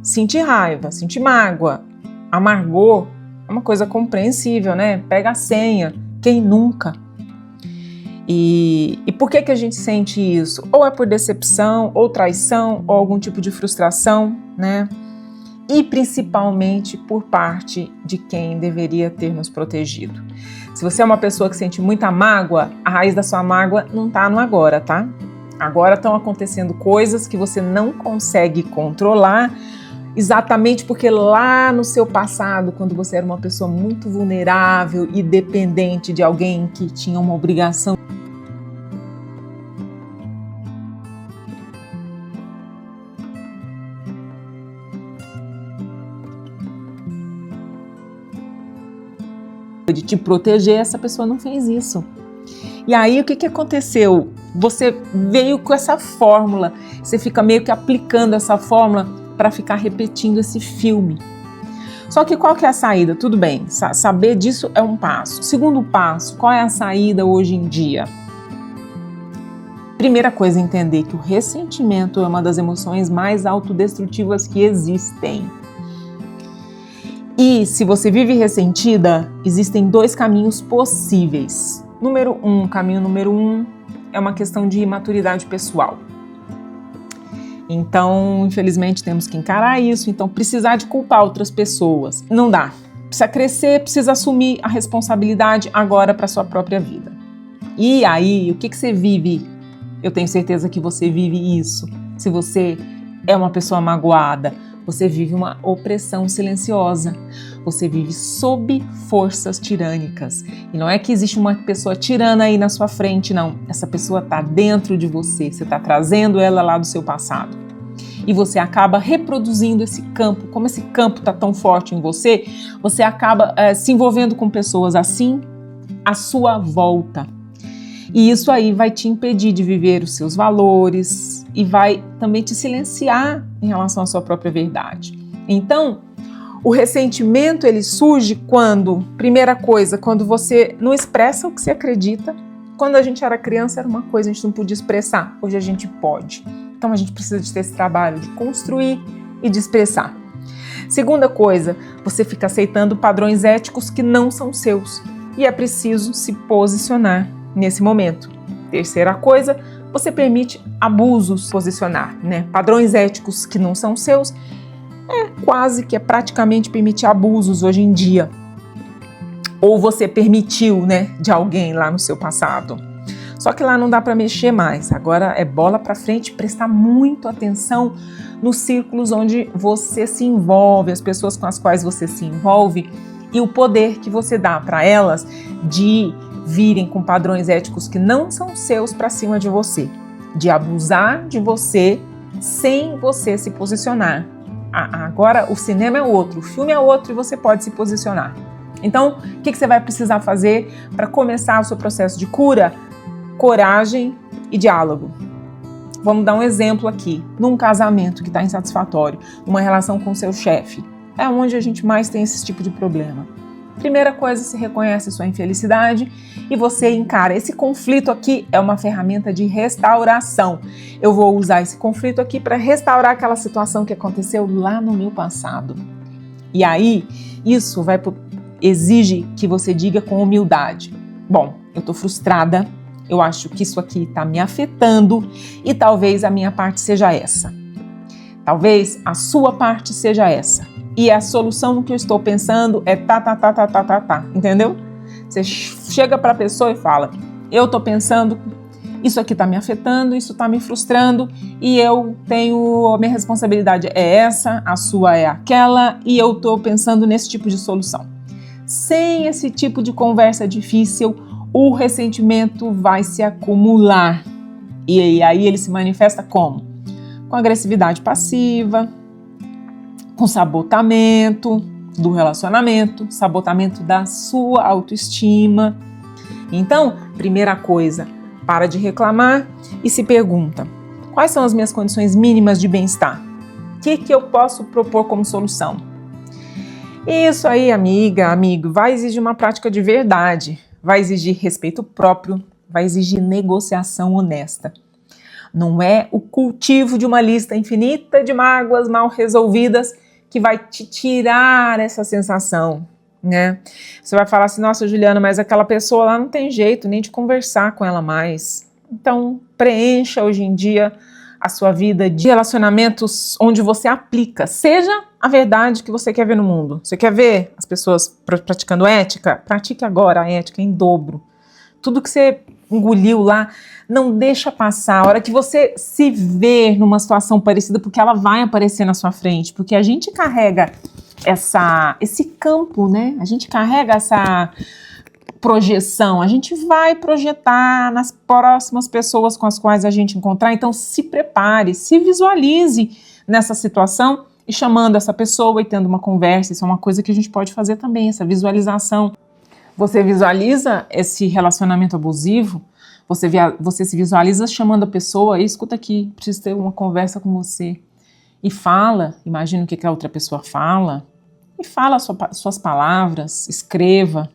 sentir raiva, sentir mágoa, amargor, é uma coisa compreensível, né? Pega a senha, quem nunca? E por que a gente sente isso? Ou é por decepção, ou traição, ou algum tipo de frustração, né? E principalmente por parte de quem deveria ter nos protegido. Se você é uma pessoa que sente muita mágoa, a raiz da sua mágoa não está no agora, tá? Agora estão acontecendo coisas que você não consegue controlar, exatamente porque lá no seu passado, quando você era uma pessoa muito vulnerável e dependente de alguém que tinha uma obrigação de te proteger, essa pessoa não fez isso. E aí o que aconteceu? Você veio com essa fórmula, você fica meio que aplicando essa fórmula para ficar repetindo esse filme. Só que qual que é a saída? Tudo bem, saber disso é um passo. Segundo passo, qual é a saída hoje em dia? Primeira coisa, entender que o ressentimento é uma das emoções mais autodestrutivas que existem. E se você vive ressentida, existem dois caminhos possíveis. Caminho número um é uma questão de imaturidade pessoal. Então, infelizmente, temos que encarar isso. Então, precisar de culpar outras pessoas não dá. Precisa crescer, precisa assumir a responsabilidade agora para a sua própria vida. E aí, o que você vive? Eu tenho certeza que você vive isso. Se você é uma pessoa magoada, você vive uma opressão silenciosa. Você vive sob forças tirânicas. E não é que existe uma pessoa tirana aí na sua frente, não. Essa pessoa está dentro de você. Você está trazendo ela lá do seu passado. E você acaba reproduzindo esse campo. Como esse campo está tão forte em você, você acaba se envolvendo com pessoas assim à sua volta. E isso aí vai te impedir de viver os seus valores e vai também te silenciar em relação à sua própria verdade. Então, o ressentimento ele surge quando, primeira coisa, quando você não expressa o que você acredita. Quando a gente era criança era uma coisa, a gente não podia expressar. Hoje a gente pode. Então a gente precisa de ter esse trabalho de construir e de expressar. Segunda coisa, você fica aceitando padrões éticos que não são seus. E é preciso se posicionar nesse momento. Terceira coisa, você permite abusos posicionar, né? Padrões éticos que não são seus é praticamente permitir abusos hoje em dia. Ou você permitiu, né, de alguém lá no seu passado. Só que lá não dá para mexer mais. Agora é bola para frente, prestar muito atenção nos círculos onde você se envolve, as pessoas com as quais você se envolve e o poder que você dá para elas de virem com padrões éticos que não são seus para cima de você, de abusar de você sem você se posicionar. Agora o cinema é outro, o filme é outro e você pode se posicionar. Então, o que você vai precisar fazer para começar o seu processo de cura? Coragem e diálogo. Vamos dar um exemplo aqui. Num casamento que está insatisfatório, numa relação com seu chefe, é onde a gente mais tem esse tipo de problema. Primeira coisa, você reconhece sua infelicidade e você encara. Esse conflito aqui é uma ferramenta de restauração. Eu vou usar esse conflito aqui para restaurar aquela situação que aconteceu lá no meu passado. E aí, isso exige que você diga com humildade. Bom, eu estou frustrada, eu acho que isso aqui está me afetando e talvez a minha parte seja essa. Talvez a sua parte seja essa. E a solução no que eu estou pensando é tá, entendeu? Você chega para a pessoa e fala, eu estou pensando, isso aqui está me afetando, isso está me frustrando e a minha responsabilidade é essa, a sua é aquela e eu estou pensando nesse tipo de solução. Sem esse tipo de conversa difícil, o ressentimento vai se acumular. E aí ele se manifesta como? Com agressividade passiva, com sabotamento do relacionamento, sabotamento da sua autoestima. Então, primeira coisa, para de reclamar e se pergunta, quais são as minhas condições mínimas de bem-estar? O que eu posso propor como solução? Isso aí, amiga, amigo, vai exigir uma prática de verdade, vai exigir respeito próprio, vai exigir negociação honesta. Não é o cultivo de uma lista infinita de mágoas mal resolvidas que vai te tirar essa sensação, né? Você vai falar assim, nossa, Juliana, mas aquela pessoa lá não tem jeito nem de conversar com ela mais. Então, preencha hoje em dia a sua vida de relacionamentos onde você aplica, seja a verdade que você quer ver no mundo. Você quer ver as pessoas praticando ética? Pratique agora a ética em dobro. Tudo que você engoliu lá, não deixa passar. A hora que você se ver numa situação parecida, porque ela vai aparecer na sua frente, porque a gente carrega esse campo, né? A gente carrega essa projeção, a gente vai projetar nas próximas pessoas com as quais a gente encontrar, então se prepare, se visualize nessa situação e chamando essa pessoa e tendo uma conversa. Isso é uma coisa que a gente pode fazer também, essa visualização. Você visualiza esse relacionamento abusivo, você se visualiza chamando a pessoa, e escuta aqui, preciso ter uma conversa com você. E fala, imagina o que a outra pessoa fala, e fala suas palavras, escreva.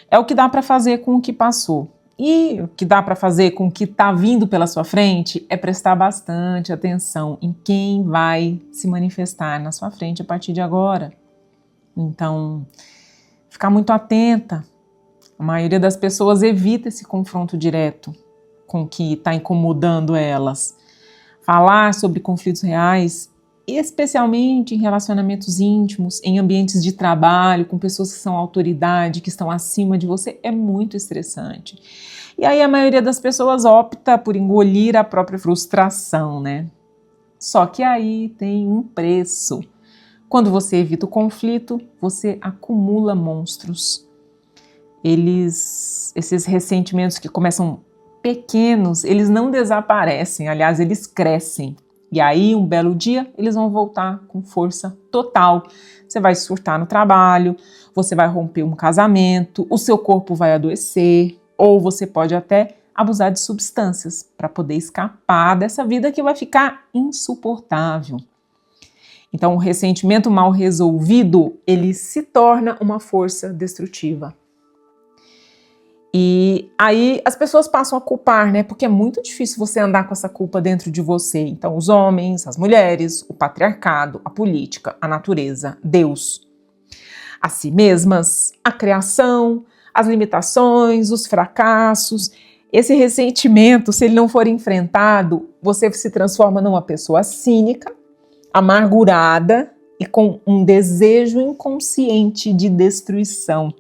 É o que dá para fazer com o que passou. E o que dá para fazer com o que está vindo pela sua frente é prestar bastante atenção em quem vai se manifestar na sua frente a partir de agora. Então, ficar muito atenta. A maioria das pessoas evita esse confronto direto com o que está incomodando elas. Falar sobre conflitos reais, especialmente em relacionamentos íntimos, em ambientes de trabalho, com pessoas que são autoridade, que estão acima de você, é muito estressante. E aí a maioria das pessoas opta por engolir a própria frustração, né? Só que aí tem um preço. Quando você evita o conflito, você acumula monstros. Esses ressentimentos que começam pequenos, eles não desaparecem, aliás, eles crescem. E aí, um belo dia, eles vão voltar com força total. Você vai surtar no trabalho, você vai romper um casamento, o seu corpo vai adoecer, ou você pode até abusar de substâncias para poder escapar dessa vida que vai ficar insuportável. Então, o ressentimento mal resolvido, ele se torna uma força destrutiva. E aí as pessoas passam a culpar, né? Porque é muito difícil você andar com essa culpa dentro de você. Então, os homens, as mulheres, o patriarcado, a política, a natureza, Deus, a si mesmas, a criação, as limitações, os fracassos. Esse ressentimento, se ele não for enfrentado, você se transforma numa pessoa cínica, amargurada e com um desejo inconsciente de destruição.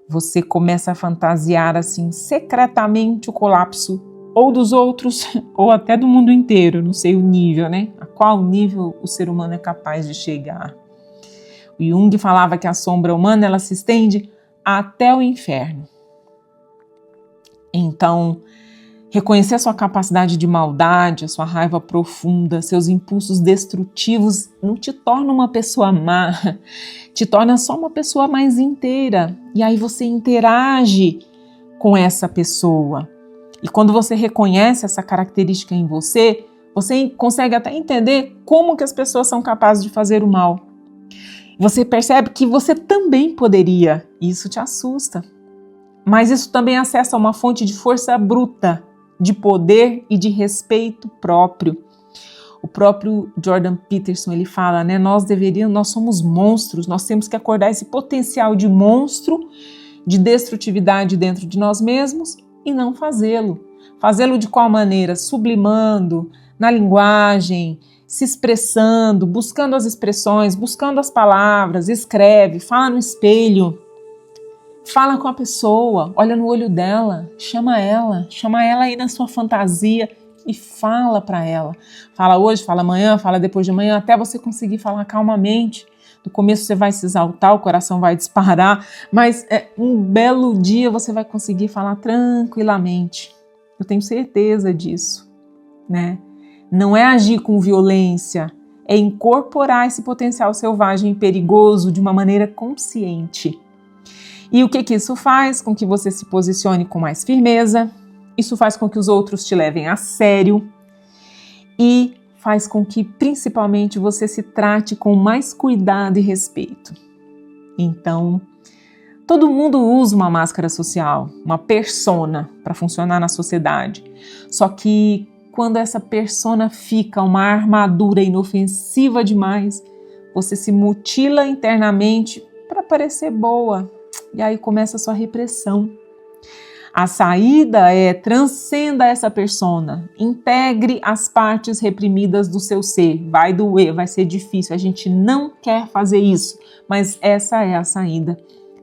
Você começa a fantasiar assim secretamente o colapso ou dos outros ou até do mundo inteiro, não sei o nível, né? A qual nível o ser humano é capaz de chegar. O Jung falava que a sombra humana ela se estende até o inferno. Então, reconhecer a sua capacidade de maldade, a sua raiva profunda, seus impulsos destrutivos não te torna uma pessoa má, te torna só uma pessoa mais inteira. E aí você interage com essa pessoa. E quando você reconhece essa característica em você, você consegue até entender como que as pessoas são capazes de fazer o mal. Você percebe que você também poderia, e isso te assusta. Mas isso também acessa uma fonte de força bruta, de poder e de respeito próprio. O próprio Jordan Peterson, ele fala, né, nós somos monstros, nós temos que acordar esse potencial de monstro, de destrutividade dentro de nós mesmos e não fazê-lo. Fazê-lo de qual maneira? Sublimando, na linguagem, se expressando, buscando as expressões, buscando as palavras, escreve, fala no espelho. Fala com a pessoa, olha no olho dela, chama ela aí na sua fantasia e fala para ela. Fala hoje, fala amanhã, fala depois de amanhã, até você conseguir falar calmamente. No começo você vai se exaltar, o coração vai disparar, mas um belo dia você vai conseguir falar tranquilamente. Eu tenho certeza disso, né? Não é agir com violência, é incorporar esse potencial selvagem e perigoso de uma maneira consciente. E o que isso faz? Com que você se posicione com mais firmeza, isso faz com que os outros te levem a sério e faz com que, principalmente, você se trate com mais cuidado e respeito. Então, todo mundo usa uma máscara social, uma persona para funcionar na sociedade. Só que quando essa persona fica uma armadura inofensiva demais, você se mutila internamente para parecer boa. E aí começa a sua repressão. A saída é: transcenda essa persona, integre as partes reprimidas do seu ser. Vai doer, vai ser difícil, a gente não quer fazer isso, mas essa é a saída.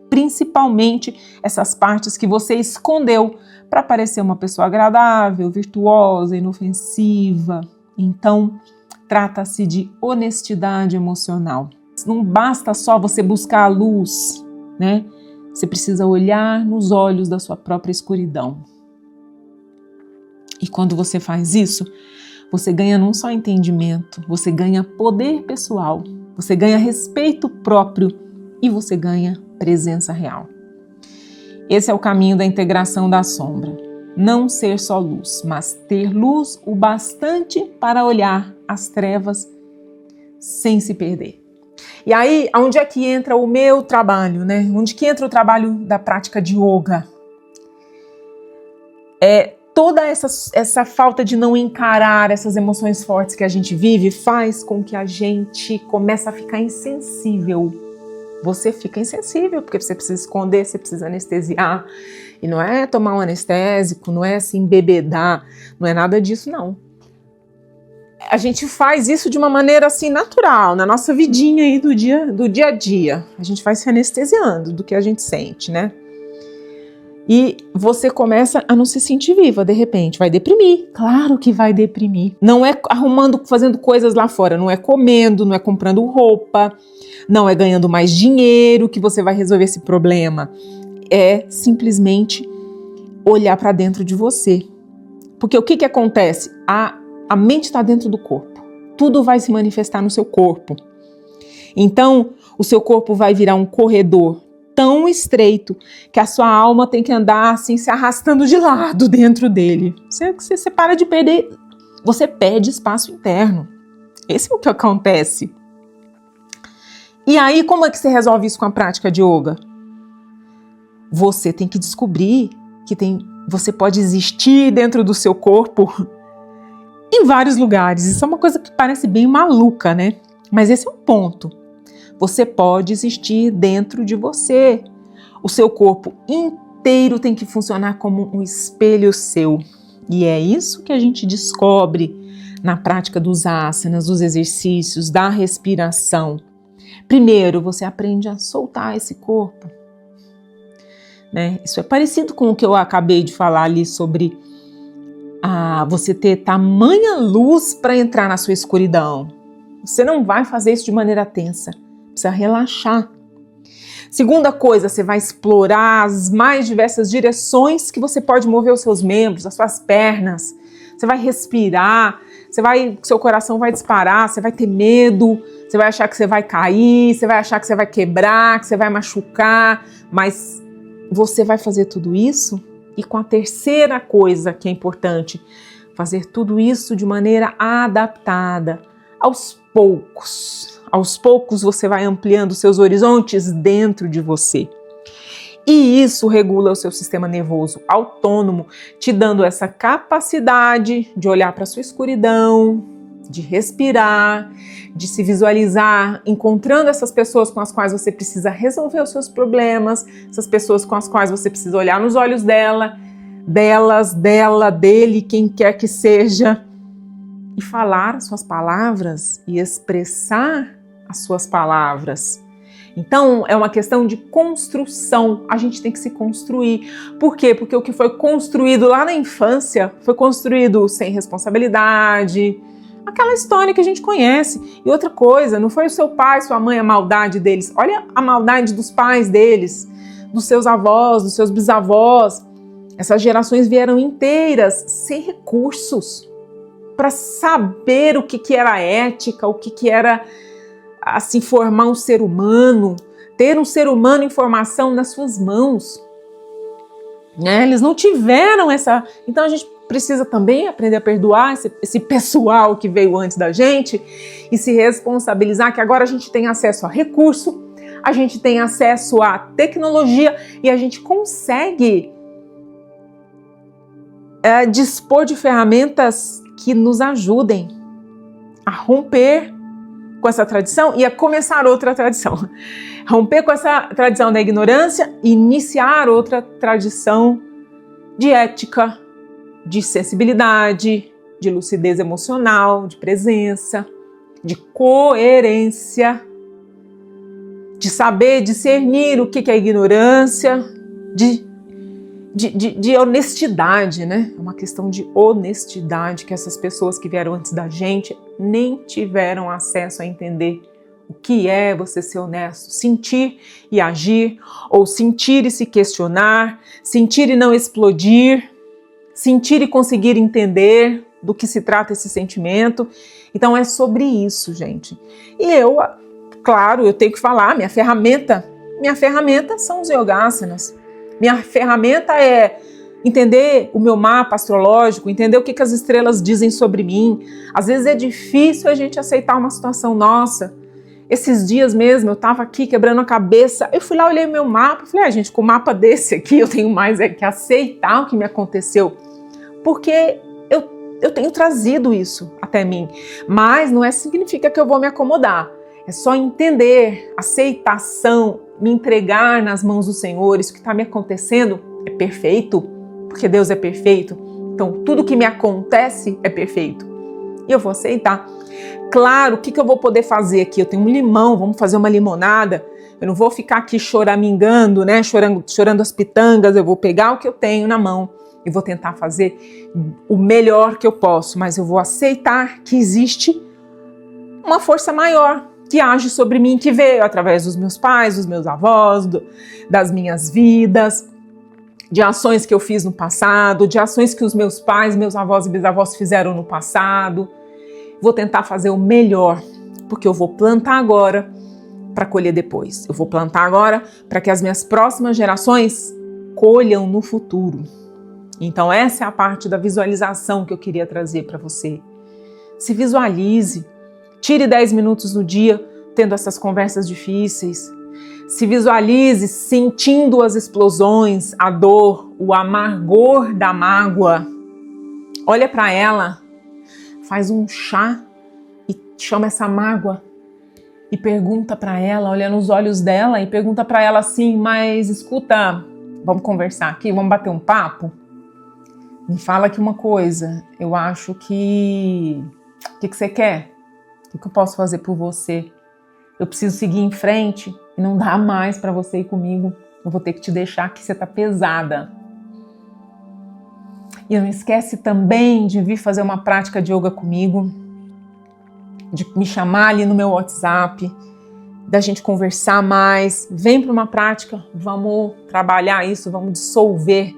Principalmente essas partes que você escondeu para parecer uma pessoa agradável, virtuosa, inofensiva. Então, trata-se de honestidade emocional. Não basta só você buscar a luz, né? Você precisa olhar nos olhos da sua própria escuridão. E quando você faz isso, você ganha não só entendimento, você ganha poder pessoal, você ganha respeito próprio e você ganha presença real. Esse é o caminho da integração da sombra. Não ser só luz, mas ter luz o bastante para olhar as trevas sem se perder. E aí, onde é que entra o meu trabalho, né? Onde que entra o trabalho da prática de yoga? Toda essa falta de não encarar essas emoções fortes que a gente vive faz com que a gente comece a ficar insensível. Você fica insensível porque você precisa esconder, você precisa anestesiar. E não é tomar um anestésico, não é se embebedar, não é nada disso, não. A gente faz isso de uma maneira assim natural, na nossa vidinha aí do dia a dia. A gente vai se anestesiando do que a gente sente, né? E você começa a não se sentir viva, de repente. Vai deprimir. Claro que vai deprimir. Não é fazendo coisas lá fora. Não é comendo, não é comprando roupa, não é ganhando mais dinheiro que você vai resolver esse problema. É simplesmente olhar para dentro de você. Porque o que acontece? A mente está dentro do corpo. Tudo vai se manifestar no seu corpo. Então, o seu corpo vai virar um corredor tão estreito que a sua alma tem que andar assim, se arrastando de lado dentro dele. Você para de perder, você perde espaço interno. Esse é o que acontece. E aí, como é que você resolve isso com a prática de yoga? Você tem que descobrir que você pode existir dentro do seu corpo em vários lugares. Isso é uma coisa que parece bem maluca, né? Mas esse é o ponto. Você pode existir dentro de você. O seu corpo inteiro tem que funcionar como um espelho seu. E é isso que a gente descobre na prática dos asanas, dos exercícios, da respiração. Primeiro, você aprende a soltar esse corpo, né? Isso é parecido com o que eu acabei de falar ali sobre você ter tamanha luz para entrar na sua escuridão. Você não vai fazer isso de maneira tensa. Precisa relaxar. Segunda coisa, você vai explorar as mais diversas direções que você pode mover os seus membros, as suas pernas. Você vai respirar, seu coração vai disparar, você vai ter medo, você vai achar que você vai cair, você vai achar que você vai quebrar, que você vai machucar, mas você vai fazer tudo isso. E com a terceira coisa que é importante, fazer tudo isso de maneira adaptada, aos poucos. Aos poucos você vai ampliando seus horizontes dentro de você. E isso regula o seu sistema nervoso autônomo, te dando essa capacidade de olhar para a sua escuridão, de respirar, de se visualizar, encontrando essas pessoas com as quais você precisa resolver os seus problemas, essas pessoas com as quais você precisa olhar nos olhos dela, delas, dela, dele, quem quer que seja, e falar as suas palavras e expressar as suas palavras. Então, é uma questão de construção. A gente tem que se construir. Por quê? Porque o que foi construído lá na infância foi construído sem responsabilidade, aquela história que a gente conhece. E outra coisa, não foi o seu pai, sua mãe, a maldade deles. Olha a maldade dos pais deles, dos seus avós, dos seus bisavós. Essas gerações vieram inteiras sem recursos para saber o que era ética, o que era assim, formar um ser humano, ter um ser humano em formação nas suas mãos. Né? Eles não tiveram essa... Então a gente precisa também aprender a perdoar esse pessoal que veio antes da gente e se responsabilizar que agora a gente tem acesso a recurso, a gente tem acesso à tecnologia e a gente consegue dispor de ferramentas que nos ajudem a romper com essa tradição e a começar outra tradição. Romper com essa tradição da ignorância e iniciar outra tradição de ética, de sensibilidade, de lucidez emocional, de presença, de coerência, de saber discernir o que é ignorância, de honestidade, né? É uma questão de honestidade que essas pessoas que vieram antes da gente nem tiveram acesso a entender o que é você ser honesto, sentir e agir, ou sentir e se questionar, sentir e não explodir, sentir e conseguir entender do que se trata esse sentimento. Então é sobre isso, gente. E eu, claro, eu tenho que falar, minha ferramenta são os yogasanas. Minha ferramenta é entender o meu mapa astrológico, entender o que as estrelas dizem sobre mim. Às vezes é difícil a gente aceitar uma situação nossa. Esses dias mesmo eu estava aqui quebrando a cabeça, eu fui lá, olhei meu mapa, falei, gente, com um mapa desse aqui eu tenho mais que aceitar o que me aconteceu, porque eu tenho trazido isso até mim, mas não significa que eu vou me acomodar, é só entender, aceitação, me entregar nas mãos do Senhor. Isso que está me acontecendo é perfeito, porque Deus é perfeito, então tudo que me acontece é perfeito, e eu vou aceitar. Claro, o que eu vou poder fazer aqui? Eu tenho um limão, vamos fazer uma limonada. Eu não vou ficar aqui choramingando, né? Chorando as pitangas. Eu vou pegar o que eu tenho na mão e vou tentar fazer o melhor que eu posso. Mas eu vou aceitar que existe uma força maior que age sobre mim, que veio através dos meus pais, dos meus avós, das minhas vidas, de ações que eu fiz no passado, de ações que os meus pais, meus avós e bisavós fizeram no passado. Vou tentar fazer o melhor, porque eu vou plantar agora para colher depois. Eu vou plantar agora para que as minhas próximas gerações colham no futuro. Então essa é a parte da visualização que eu queria trazer para você. Se visualize, tire 10 minutos no dia tendo essas conversas difíceis. Se visualize sentindo as explosões, a dor, o amargor da mágoa. Olha para ela. Faz um chá e chama essa mágoa e pergunta para ela, olha nos olhos dela e pergunta para ela assim, mas escuta, vamos conversar aqui, vamos bater um papo? Me fala aqui uma coisa, eu acho que... O que você quer? O que eu posso fazer por você? Eu preciso seguir em frente e não dá mais para você ir comigo, eu vou ter que te deixar aqui, você tá pesada. E não esquece também de vir fazer uma prática de yoga comigo, de me chamar ali no meu WhatsApp, da gente conversar mais. Vem para uma prática, vamos trabalhar isso, vamos dissolver,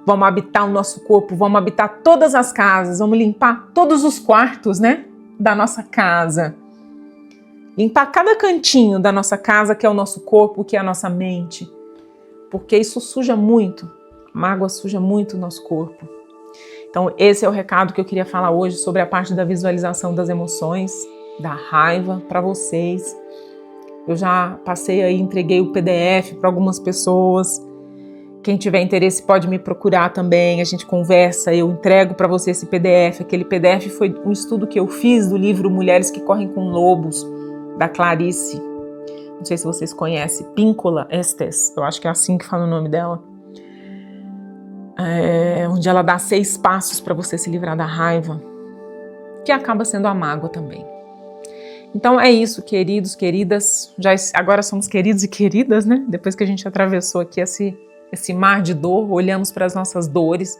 vamos habitar o nosso corpo, vamos habitar todas as casas, vamos limpar todos os quartos, né, da nossa casa. Limpar cada cantinho da nossa casa, que é o nosso corpo, que é a nossa mente. Porque isso suja muito, a mágoa suja muito o nosso corpo. Então esse é o recado que eu queria falar hoje sobre a parte da visualização das emoções, da raiva para vocês. Eu já passei aí, entreguei o PDF para algumas pessoas. Quem tiver interesse pode me procurar também, a gente conversa, eu entrego para você esse PDF. Aquele PDF foi um estudo que eu fiz do livro Mulheres que Correm com Lobos, da Clarice. Não sei se vocês conhecem, Píncola Estes, eu acho que é assim que fala o nome dela. Onde ela dá 6 passos para você se livrar da raiva, que acaba sendo a mágoa também. Então é isso, queridos, queridas. Agora somos queridos e queridas, né? Depois que a gente atravessou aqui esse mar de dor, olhamos para as nossas dores.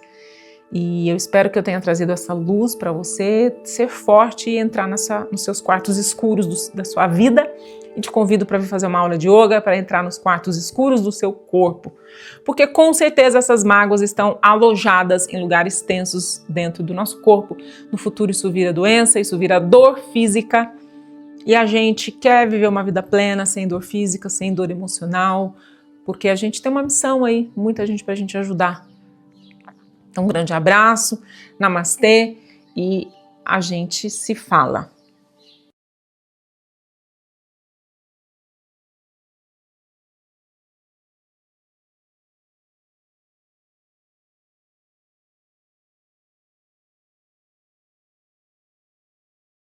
E eu espero que eu tenha trazido essa luz para você ser forte e entrar nos seus quartos escuros da sua vida. E te convido para vir fazer uma aula de yoga, para entrar nos quartos escuros do seu corpo. Porque com certeza essas mágoas estão alojadas em lugares tensos dentro do nosso corpo. No futuro isso vira doença, isso vira dor física. E a gente quer viver uma vida plena, sem dor física, sem dor emocional. Porque a gente tem uma missão aí, muita gente para a gente ajudar. Então, um grande abraço, namastê e a gente se fala.